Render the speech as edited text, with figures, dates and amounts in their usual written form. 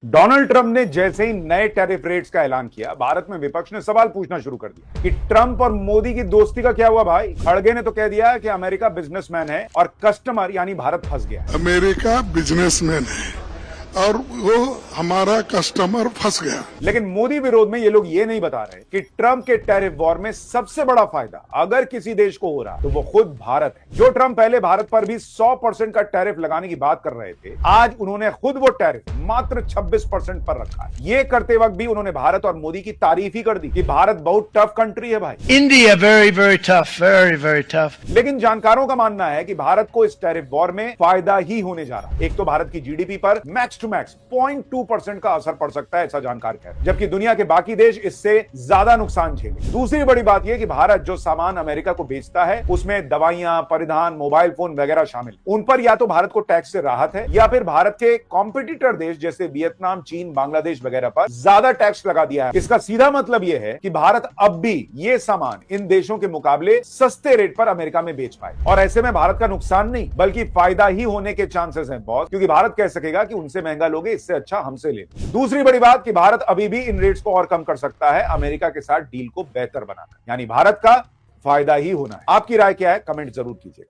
Donald Trump ने जैसे ही नए टैरिफ रेट्स का ऐलान किया, भारत में विपक्ष ने सवाल पूछना शुरू कर दिया कि ट्रंप और मोदी की दोस्ती का क्या हुआ भाई। खड़गे ने तो कह दिया कि अमेरिका बिजनेसमैन है और कस्टमर यानी भारत फंस गया। अमेरिका बिजनेसमैन है और वो हमारा कस्टमर फंस गया। लेकिन मोदी विरोध में ये लोग ये नहीं बता रहे कि ट्रंप के टैरिफ वॉर में सबसे बड़ा फायदा अगर किसी देश को हो रहा तो वो खुद भारत है। जो ट्रंप पहले भारत पर भी 100% का टैरिफ लगाने की बात कर रहे थे, आज उन्होंने खुद वो टैरिफ मात्र 26% पर रखा है। ये करते वक्त भी उन्होंने भारत और मोदी की तारीफ ही कर दी कि भारत बहुत टफ कंट्री है भाई। India, very tough, very tough. लेकिन जानकारों का मानना है कि भारत को इस टैरिफ वॉर में फायदा ही होने जा रहा है। एक तो भारत की जीडीपी पर मैक्स टू मैक्स 0.2% का असर पड़ सकता है, ऐसा जानकार कह रहे हैं, जबकि दुनिया के बाकी देश इससे ज्यादा नुकसान झेले। दूसरी बड़ी बात यह कि भारत जो सामान अमेरिका को बेचता है उसमें दवाइयां, परिधान, मोबाइल फोन वगैरह शामिल, उन पर या तो भारत को टैक्स से राहत है या फिर भारत के कॉम्पिटिटर देश जैसे वियतनाम, चीन, बांग्लादेश वगैरह पर ज्यादा टैक्स लगा दिया है। इसका सीधा मतलब यह है कि भारत अब भी ये सामान इन देशों के मुकाबले सस्ते रेट पर अमेरिका में बेच पाए, और ऐसे में भारत का नुकसान नहीं बल्कि फायदा ही होने के चांसेस हैं बॉस, क्योंकि भारत कह सकेगा कि उनसे महंगा लोगे, इससे अच्छा हमसे ले। दूसरी बड़ी बात कि भारत अभी भी इन रेट्स को और कम कर सकता है अमेरिका के साथ डील को बेहतर बनाकर, यानी भारत का फायदा ही होना है। आपकी राय क्या है, कमेंट जरूर कीजिए।